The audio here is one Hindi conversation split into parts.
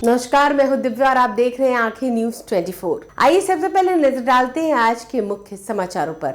नमस्कार, मैं हूं दिव्या और आप देख रहे हैं आंखें न्यूज 24। आइए सबसे पहले नजर डालते हैं आज के मुख्य समाचारों पर।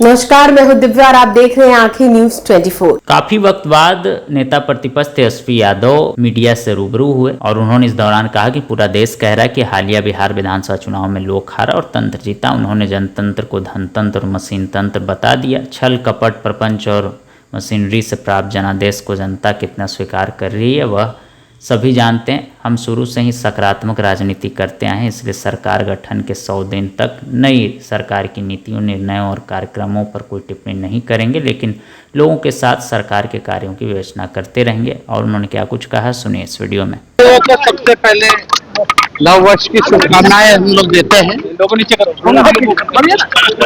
नमस्कार, मैं हूं दिव्या और आप देख रहे हैं आंखें न्यूज 24। काफी वक्त बाद नेता प्रतिपक्ष तेजस्वी यादव मीडिया से रूबरू हुए और उन्होंने इस दौरान कहा कि पूरा देश कह रहा है कि हालिया बिहार विधानसभा चुनाव में लोग हारा और तंत्र जीता। उन्होंने जनतंत्र को धनतंत्र और मशीन तंत्र बता दिया। छल कपट प्रपंच और मशीनरी से प्राप्त जनादेश को जनता कितना स्वीकार कर रही है वह सभी जानते हैं। हम शुरू से ही सकारात्मक राजनीति करते आए हैं, इसलिए सरकार गठन के 100 दिन तक नई सरकार की नीतियों, निर्णयों और कार्यक्रमों पर कोई टिप्पणी नहीं करेंगे, लेकिन लोगों के साथ सरकार के कार्यों की विवेचना करते रहेंगे। और उन्होंने क्या कुछ कहा, सुनिए इस वीडियो में। सबसे पहले नव वर्ष की शुभकामनाएं हम लोग देते हैं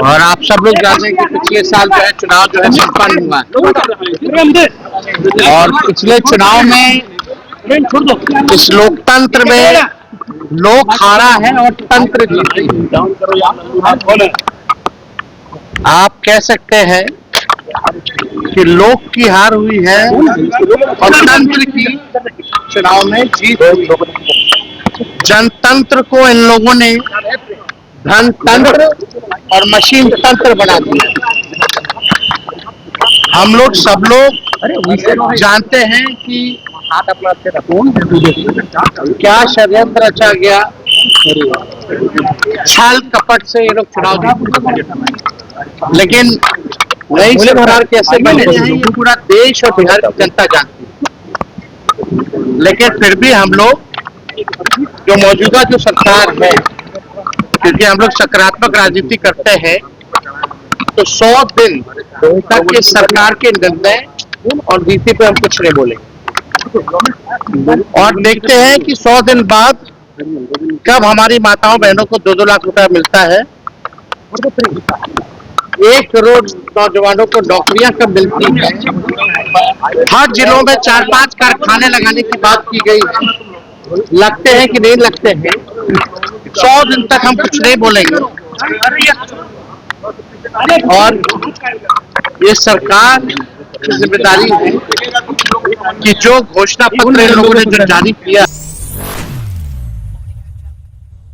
और आप सब लोग जानते हैं कि पिछले साल जो है चुनाव जो है संपन्न हुआ और पिछले चुनाव में इस लोकतंत्र में लोक हारा है और तंत्र जीते। आप कह सकते हैं कि लोक की हार हुई है और तंत्र की चुनाव में जीत हुई। जनतंत्र को इन लोगों ने धनतंत्र और मशीन तंत्र बना दिया। हम लोग सब लोग जानते हैं कि क्या षड्यंत्र रचा गया, छल कपट से ये लोग चुनाव जीते। लेकिन नई सरकार कैसे बने हैं ये पूरा देश और बिहार की जनता जानती है। लेकिन फिर भी हम लोग जो मौजूदा जो सरकार है, क्योंकि हम लोग सकारात्मक राजनीति करते हैं, तो 100 दिन तक इस सरकार के निर्णय और नीति पे हम कुछ नहीं बोलेंगे और देखते हैं कि 100 दिन बाद कब हमारी माताओं बहनों को 2-2 लाख रुपया मिलता है, 1 करोड़ नौजवानों को नौकरियां कब मिलती है, हर जिलों में 4-5 कारखाने लगाने की बात की गई है। लगते हैं कि नहीं लगते हैं, 100 दिन तक हम कुछ नहीं बोलेंगे और ये सरकार की जिम्मेदारी है कि जो घोषणा पत्र इन लोगों ने जो जारी किया।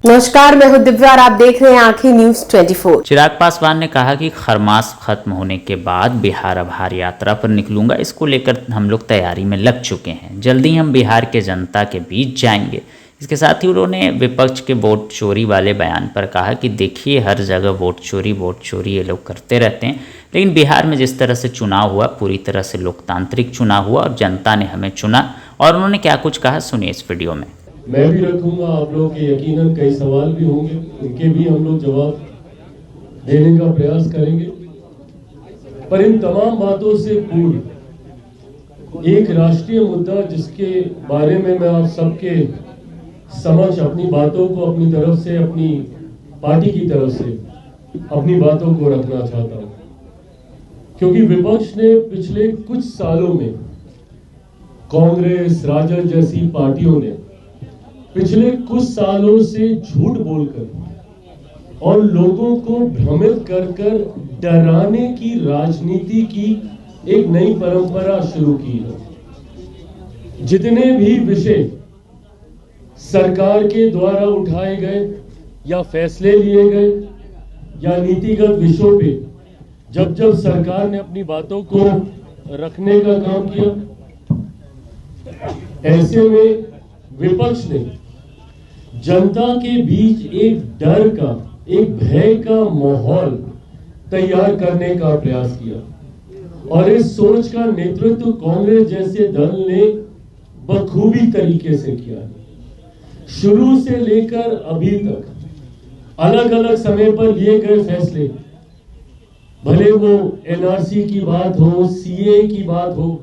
नमस्कार, मैं हूं दिव्या और आप देख रहे हैं आंखें न्यूज 24। चिराग पासवान ने कहा कि खरमास खत्म होने के बाद बिहार अब हार यात्रा पर निकलूंगा। इसको लेकर हम लोग तैयारी में लग चुके हैं। जल्दी हम बिहार के जनता के बीच जाएंगे। इसके साथ ही उन्होंने विपक्ष के वोट चोरी वाले बयान पर कहा कि देखिए हर जगह वोट चोरी ये लोग करते रहते हैं, लेकिन बिहार में जिस तरह से चुनाव हुआ पूरी तरह से लोकतांत्रिक चुनाव हुआ और जनता ने हमें चुना। और उन्होंने क्या कुछ कहा, सुनिए इस वीडियो में। मैं भी रखूंगा, आप लोगों के यकीनन कई सवाल भी होंगे, उनके भी हम लोग जवाब देने का प्रयास करेंगे। पर इन तमाम बातों से पूर्व एक राष्ट्रीय मुद्दा जिसके बारे में मैं आप सबके समझ अपनी बातों को अपनी तरफ से, अपनी पार्टी की तरफ से अपनी बातों को रखना चाहता हूं, क्योंकि विपक्ष ने पिछले कुछ सालों में कांग्रेस, राजद जैसी पार्टियों ने पिछले कुछ सालों से झूठ बोलकर और लोगों को भ्रमित कर डराने की राजनीति की एक नई परंपरा शुरू की है। जितने भी विषय सरकार के द्वारा उठाए गए या फैसले लिए गए या नीतिगत विषयों पे जब सरकार ने अपनी बातों को रखने का काम किया, ऐसे में विपक्ष ने जनता के बीच एक डर का, एक भय का माहौल तैयार करने का प्रयास किया और इस सोच का नेतृत्व कांग्रेस जैसे दल ने बखूबी तरीके से किया है। शुरू से लेकर अभी तक अलग अलग समय पर लिए गए फैसले, भले वो एनआरसी की बात हो, सीए की बात हो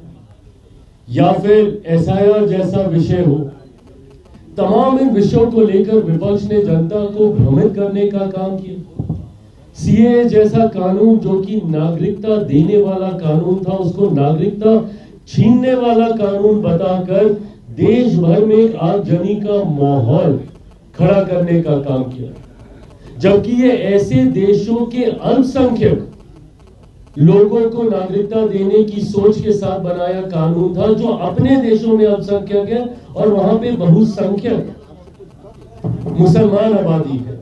या फिर एसआईआर जैसा विषय हो, तमाम इन विषयों को लेकर विपक्ष ने जनता को भ्रमित करने का काम किया। सीए जैसा कानून जो कि नागरिकता देने वाला कानून था, उसको नागरिकता छीनने वाला कानून बताकर देश भर में एक आगजनी का माहौल खड़ा करने का काम किया, जबकि ये ऐसे देशों के अल्पसंख्यक लोगों को नागरिकता देने की सोच के साथ बनाया कानून था, जो अपने देशों में अल्पसंख्यक है और वहां पे बहुसंख्यक मुसलमान आबादी है।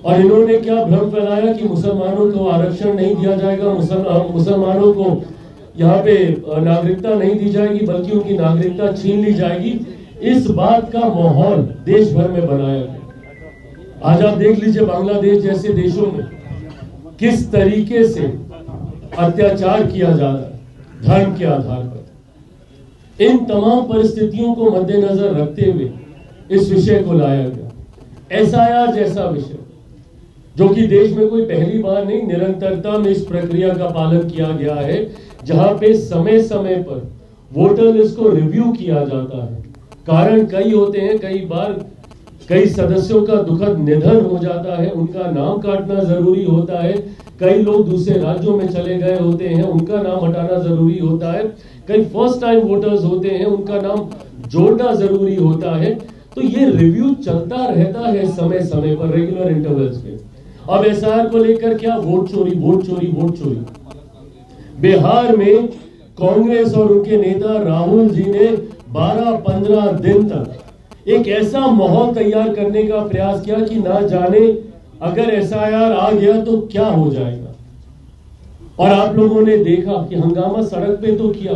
और इन्होंने क्या भ्रम फैलाया कि मुसलमानों को आरक्षण नहीं दिया जाएगा, मुसलमानों को यहाँ पे नागरिकता नहीं दी जाएगी, बल्कि उनकी नागरिकता छीन ली जाएगी। इस बात का माहौल देश भर में बनाया गया। आज आप देख लीजिए बांग्लादेश जैसे देशों में किस तरीके से अत्याचार किया जा रहा है धर्म के आधार पर। इन तमाम परिस्थितियों को मद्देनजर रखते हुए इस विषय को लाया गया। एसआईआर जैसा विषय जो कि देश में कोई पहली बार नहीं, निरंतरता में इस प्रक्रिया का पालन किया गया है, जहां पे समय समय पर वोटर लिस्ट को रिव्यू किया जाता है। कारण कई होते हैं, कई बार कई सदस्यों का दुखद निधन हो जाता है, उनका नाम काटना जरूरी होता है। कई लोग दूसरे राज्यों में चले गए होते हैं, उनका नाम हटाना जरूरी होता है। कई फर्स्ट टाइम वोटर्स होते हैं, उनका नाम जोड़ना जरूरी होता है। तो ये रिव्यू चलता रहता है समय समय पर, रेगुलर इंटरवल्स पे। अब एसआईआर को लेकर क्या वोट चोरी, वोट चोरी, वोट चोरी। बिहार में कांग्रेस और उनके नेता राहुल जी ने 12-15 दिन तक एक ऐसा माहौल तैयार करने का प्रयास किया कि ना जाने अगर एसआईआर आ गया तो क्या हो जाएगा। और आप लोगों ने देखा कि हंगामा सड़क पे तो किया,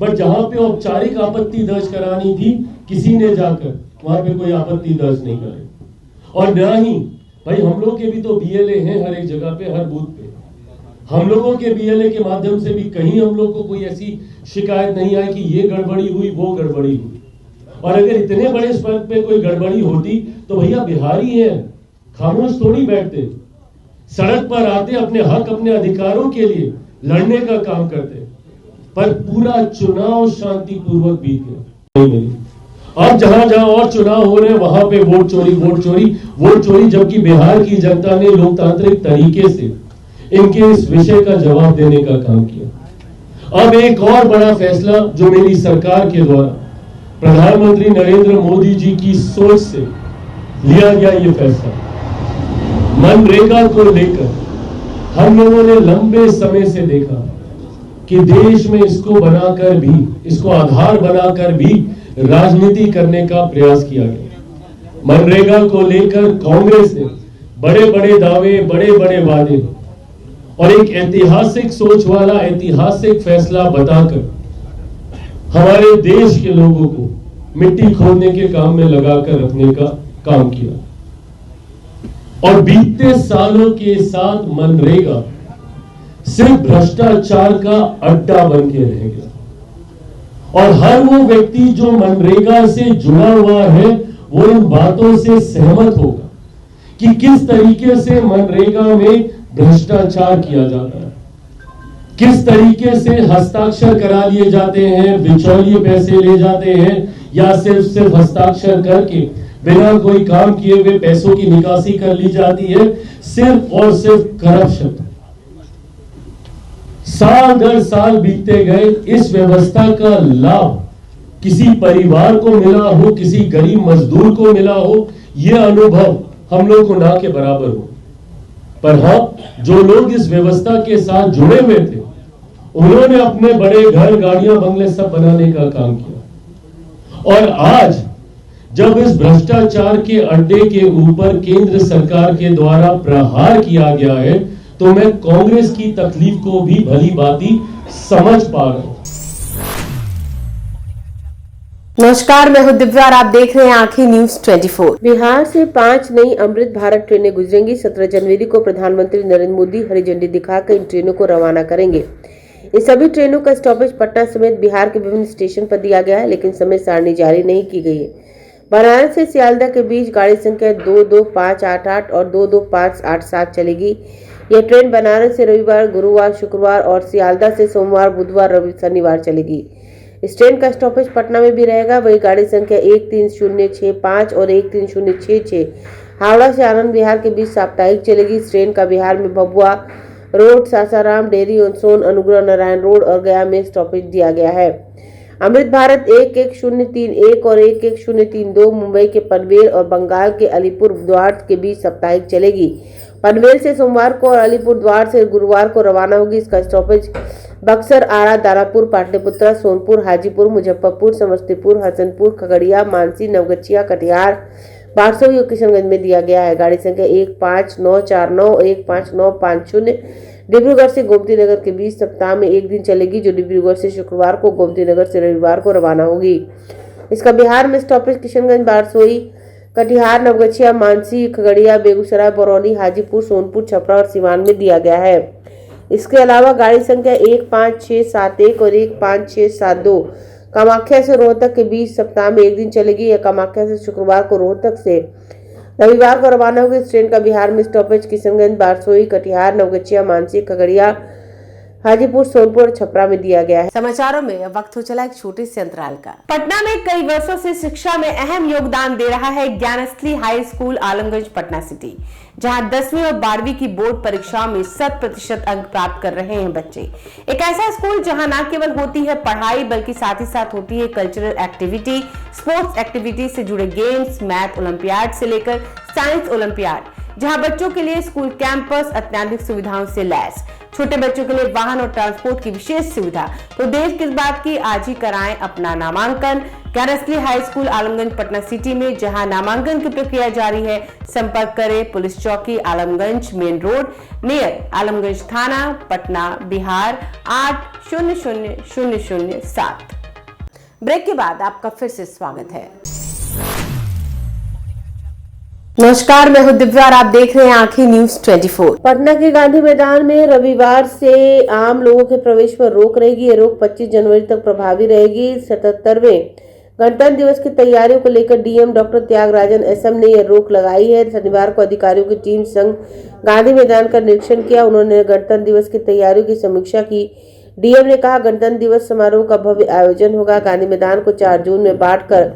बट जहां पे औपचारिक आपत्ति दर्ज करानी थी, किसी ने जाकर वहां पे कोई आपत्ति दर्ज नहीं करे। और ना ही भाई हम लोग के भी तो बीएलए हैं हर एक जगह पे, हर बूथ पे। हम लोगों के बीएलए के माध्यम से भी कहीं हम लोग को कोई ऐसी शिकायत नहीं आई कि ये गड़बड़ी हुई, वो गड़बड़ी हुई। और अगर इतने बड़े स्तर पे कोई गड़बड़ी होती तो भैया बिहारी हैं, खामोश थोड़ी बैठते, सड़क पर आते, अपने हक, अपने अधिकारों के लिए लड़ने का काम करते। पर पूरा चुनाव शांतिपूर्वक बीत गया। अब जहां जहां और चुनाव हो रहे हैं वहां पे वोट चोरी, वोट चोरी, वोट चोरी, जबकि बिहार की जनता ने लोकतांत्रिक तरीके से इनके इस विषय का जवाब देने का काम किया। अब एक और बड़ा फैसला जो मेरी सरकार के द्वारा प्रधानमंत्री नरेंद्र मोदी जी की सोच से लिया गया, ये फैसला मनरेगा को लेकर हम लोगों ने लंबे समय से देखा कि देश में इसको बनाकर भी, इसको आधार बनाकर भी राजनीति करने का प्रयास किया गया। मनरेगा को लेकर कांग्रेस ने बड़े बड़े दावे, बड़े बड़े वादे और एक ऐतिहासिक सोच वाला ऐतिहासिक फैसला बताकर हमारे देश के लोगों को मिट्टी खोदने के काम में लगाकर रखने का काम किया। और बीते सालों के साथ मनरेगा सिर्फ भ्रष्टाचार का अड्डा बन के रह गया। और हर वो व्यक्ति जो मनरेगा से जुड़ा हुआ है वो इन बातों से सहमत होगा कि किस तरीके से मनरेगा में भ्रष्टाचार किया जाता है, किस तरीके से हस्ताक्षर करा लिए जाते हैं, बिचौलिए पैसे ले जाते हैं, या सिर्फ हस्ताक्षर करके बिना कोई काम किए हुए पैसों की निकासी कर ली जाती है, सिर्फ और सिर्फ करप्शन। साल दर साल बीतते गए, इस व्यवस्था का लाभ किसी परिवार को मिला हो, किसी गरीब मजदूर को मिला हो, यह अनुभव हम लोग को ना के बराबर हो। पर हाँ, जो लोग इस व्यवस्था के साथ जुड़े हुए थे उन्होंने अपने बड़े घर, गाड़ियां, बंगले सब बनाने का काम किया। और आज जब इस भ्रष्टाचार के अड्डे के ऊपर केंद्र सरकार के द्वारा प्रहार किया गया है तो मैं कांग्रेस की तकलीफ को भी भली भांति समझ पा रहा हूं। नमस्कार, मैं हूं दिव्या और आप देख रहे हैं आंखें न्यूज 24। बिहार से 5 नई अमृत भारत ट्रेनें गुजरेंगी। 17 जनवरी को प्रधानमंत्री नरेंद्र मोदी हरी झंडी दिखाकर इन ट्रेनों को रवाना करेंगे। इन सभी ट्रेनों का स्टॉपेज पटना समेत बिहार के विभिन्न स्टेशन पर दिया गया है, लेकिन समय सारणी जारी नहीं की गई है। बनारस से सियालदह के बीच गाड़ी संख्या 22588 और 22587 चलेगी। यह ट्रेन बनारस से रविवार, गुरुवार, शुक्रवार और सियालदह से सोमवार, बुधवार, रवि, शनिवार चलेगी। इस ट्रेन का स्टॉपेज पटना में भी रहेगा। वही गाड़ी संख्या 13065 और 13066 हावड़ा से आनंद विहार के बीच साप्ताहिक चलेगी। इस ट्रेन का बिहार में Bhabua road, Sasaram, Dehri on Sone, Anugrah Narayan road और गया में स्टॉपेज दिया गया है। अमृत भारत 11031 और 11032 मुंबई के पनवेल और बंगाल के अलीपुर द्वार के बीच साप्ताहिक चलेगी। पनवेल से सोमवार को और अलीपुरद्वार से गुरुवार को रवाना होगी। इसका स्टॉपेज बक्सर, आरा, दानापुर, पाटलिपुत्रा, सोनपुर, हाजीपुर, मुजफ्फरपुर, समस्तीपुर, हसनपुर, खगड़िया, मानसी, नवगछिया, कटिहार, बारसोई और किशनगंज में दिया गया है। गाड़ी संख्या 15949 और 15950 डिब्रूगढ़ से गोमती नगर के बीच सप्ताह में एक दिन चलेगी, जो डिब्रूगढ़ से शुक्रवार को, गोमती नगर से रविवार को रवाना होगी। इसका बिहार में स्टॉपेज किशनगंज, बारसोई, कटिहार, नवगछिया, मानसी, खगड़िया, बेगूसराय, बरौनी, हाजीपुर, सोनपुर, छपरा और सीवान में दिया गया है। इसके अलावा गाड़ी संख्या 15671 और 15672 कामाख्या से रोहतक के बीच सप्ताह में एक दिन चलेगी। यह कामाख्या से शुक्रवार को, रोहतक से रविवार को रवाना होगी। इस ट्रेन का बिहार में स्टॉपेज किशनगंज, बारसोई, कटिहार, नवगछिया, मानसी, खगड़िया, हाजीपुर, सोनपुर और छपरा में दिया गया है। समाचारों में अब वक्त हो चला एक छोटे से अंतराल का। पटना में कई वर्षों से शिक्षा में अहम योगदान दे रहा है Gyansthali high school Alamganj Patna city, जहां 10वीं और 12वीं की बोर्ड परीक्षाओं में 100% अंक प्राप्त कर रहे हैं बच्चे। एक ऐसा स्कूल जहां न केवल होती है पढ़ाई, बल्कि साथ ही साथ होती है कल्चरल एक्टिविटी, स्पोर्ट्स एक्टिविटी से जुड़े गेम्स, मैथ ओलंपियाड से लेकर साइंस ओलंपियाड, जहां बच्चों के लिए स्कूल कैंपस अत्याधुनिक सुविधाओं से लैस, छोटे बच्चों के लिए वाहन और ट्रांसपोर्ट की विशेष सुविधा। तो देर किस बात की, आज ही कराएं अपना नामांकन Gyansthali high school Alamganj Patna city में, जहां नामांकन की प्रक्रिया जारी है। संपर्क करें पुलिस चौकी Alamganj main road near Alamganj थाना, पटना, बिहार 800007। ब्रेक के बाद आपका फिर से स्वागत है। नमस्कार, मैं हूं दिव्या और आप देख रहे हैं आंखें न्यूज 24। पटना के गांधी मैदान में रविवार से आम लोगों के प्रवेश पर रोक रहेगी। ये रोक 25 जनवरी तक प्रभावी रहेगी। 77वें गणतंत्र दिवस की तैयारियों को लेकर डीएम डॉक्टर त्यागराजन एसएम ने यह रोक लगाई है। शनिवार को अधिकारियों की टीम संग गांधी मैदान का निरीक्षण किया। उन्होंने गणतंत्र दिवस की तैयारियों की समीक्षा की। डीएम ने कहा, गणतंत्र दिवस समारोह का भव्य आयोजन होगा। गांधी मैदान को 4 जोन में बांटकर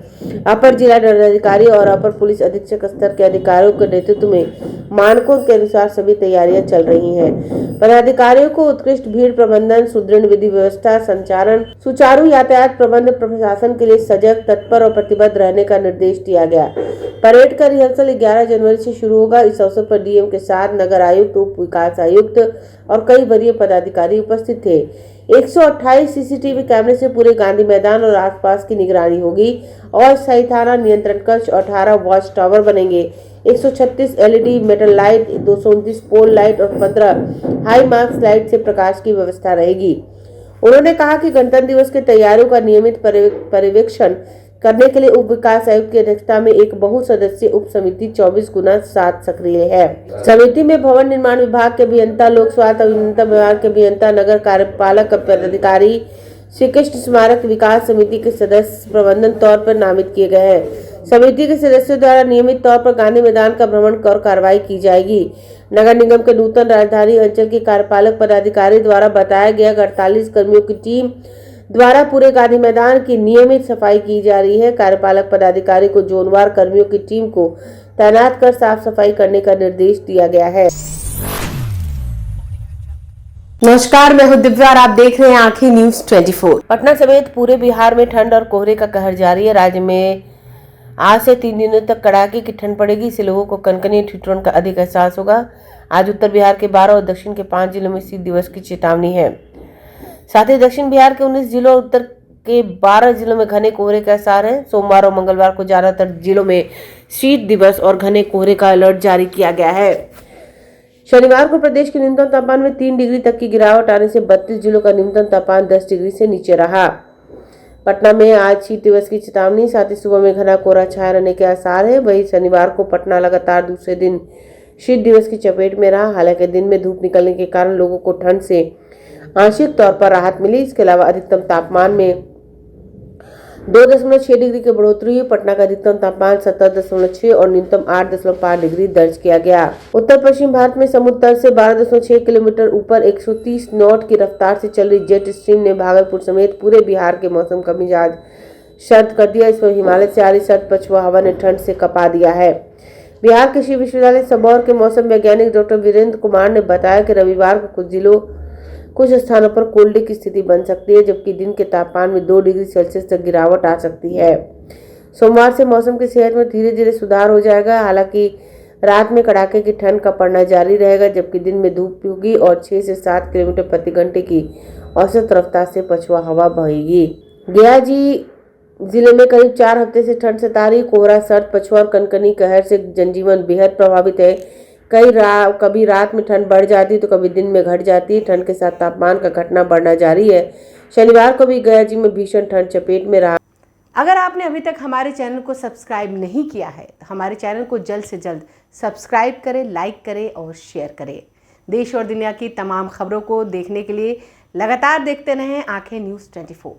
अपर जिला दंडाधिकारी और अपर पुलिस अधीक्षक स्तर के अधिकारियों के नेतृत्व में मानकों के अनुसार सभी तैयारियां चल रही हैं। पदाधिकारियों को उत्कृष्ट भीड़ प्रबंधन, सुदृढ़ विधि व्यवस्था, संचालन, सुचारू यातायात प्रबंध, प्रशासन के लिए सजग, तत्पर और प्रतिबद्ध रहने का निर्देश दिया गया। परेड का रिहर्सल 11 जनवरी से शुरू होगा। इस अवसर पर डीएम के साथ नगर आयुक्त, उप विकास आयुक्त और कई वरीय पदाधिकारी उपस्थित थे। 128 सीसीटीवी कैमरे से पूरे गांधी मैदान और आसपास की निगरानी होगी और स्थायी थाना, नियंत्रण कक्ष और 18 वॉच टावर बनेंगे। 136 LED metal light, 229 pole light और 15 हाई मार्क्स लाइट से प्रकाश की व्यवस्था रहेगी। उन्होंने कहा कि गणतंत्र दिवस की तैयारियों का नियमित पर्यवेक्षण करने के लिए उप विकास आयुक्त की अध्यक्षता में एक बहुसदस्यीय उप समिति 24x7 सक्रिय है। समिति में भवन निर्माण विभाग के अभियंता, लोक स्वास्थ्य अभियंता विभाग के अभियंता, नगर कार्यपालक पदाधिकारी, श्री कृष्ण स्मारक विकास समिति के सदस्य प्रबंधन तौर पर नामित किए गए हैं। समिति के सदस्यों द्वारा नियमित तौर पर गांधी मैदान का भ्रमण कर कार्रवाई की जाएगी। नगर निगम के नूतन राजधानी अंचल के कार्यपालक पदाधिकारी द्वारा बताया गया 48 कर्मियों की टीम द्वारा पूरे गांधी मैदान की नियमित सफाई की जा रही है। कार्यपालक पदाधिकारी को जोनवार कर्मियों की टीम को तैनात कर साफ सफाई करने का निर्देश दिया गया है। नमस्कार, मैं हूं दिव्या और आप देख रहे हैं आंखें न्यूज 24। पटना समेत पूरे बिहार में ठंड और कोहरे का कहर जारी है। राज्य में आज से 3 दिनों तक कड़ाके की ठंड पड़ेगी। इससे लोगों को कनकनी ठिठुरन का अधिक एहसास होगा। आज उत्तर बिहार के 12 और दक्षिण के 5 जिलों में शीत दिवस की चेतावनी है। साथ ही दक्षिण बिहार के 19 जिलों और उत्तर के 12 जिलों में घने कोहरे का आसार है। सोमवार और मंगलवार को ज्यादातर जिलों में शीत दिवस और घने कोहरे का अलर्ट जारी किया गया है। शनिवार को प्रदेश के न्यूनतम तापमान में 3 डिग्री तक की गिरावट आने से 32 जिलों का न्यूनतम तापमान 10 डिग्री से नीचे रहा। पटना में आज शीत दिवस की चेतावनी, साथ ही सुबह में घना कोहरा छाया रहने के आसार है। वहीं शनिवार को पटना लगातार दूसरे दिन शीत दिवस की चपेट में रहा। हालांकि दिन में धूप निकलने के कारण लोगों को ठंड से आंशिक तौर पर राहत मिली। इसके अलावा अधिकतम तापमान में 2.6 डिग्री की बढ़ोतरी हुई। पटना का अधिकतम तापमान 17.6 और न्यूनतम 8.5 डिग्री दर्ज किया गया। उत्तर पश्चिम भारत में समुद्र तल से 12.6 किलोमीटर ऊपर 130 नॉट की रफ्तार से चल रही जेट स्ट्रीम ने भागलपुर समेत पूरे बिहार के मौसम का मिजाज सर्द कर दिया। इस पर हिमालय से आ रही सर्द पछुआ हवा ने ठंड से कपा दिया है। बिहार कृषि विश्वविद्यालय सबौर के मौसम वैज्ञानिक डॉक्टर वीरेंद्र कुमार ने बताया कि रविवार को कुछ स्थानों पर कोल्ड डे की स्थिति बन सकती है, जबकि दिन के तापमान में 2 डिग्री सेल्सियस तक गिरावट आ सकती है। सोमवार से मौसम की सेहत में धीरे धीरे सुधार हो जाएगा। हालांकि रात में कड़ाके की ठंड का पड़ना जारी रहेगा, जबकि दिन में धूप होगी और 6 से 7 किलोमीटर प्रति घंटे की औसत रफ्तार से पछुआ हवा बहेगी। गया जिले में करीब 4 हफ्ते से ठंड सता रही। कोहरा, सर्द, पछुआ और कनकनी कहर से जनजीवन बेहद प्रभावित है। कभी रात में ठंड बढ़ जाती है तो कभी दिन में घट जाती है। ठंड के साथ तापमान का घटना बढ़ना जारी है। शनिवार को भी गया में भीषण ठंड चपेट में रहा। अगर आपने अभी तक हमारे चैनल को सब्सक्राइब नहीं किया है तो हमारे चैनल को जल्द से जल्द सब्सक्राइब करें, लाइक करें और शेयर करें। देश और दुनिया की तमाम खबरों को देखने के लिए लगातार देखते रहें आंखें न्यूज़ 24।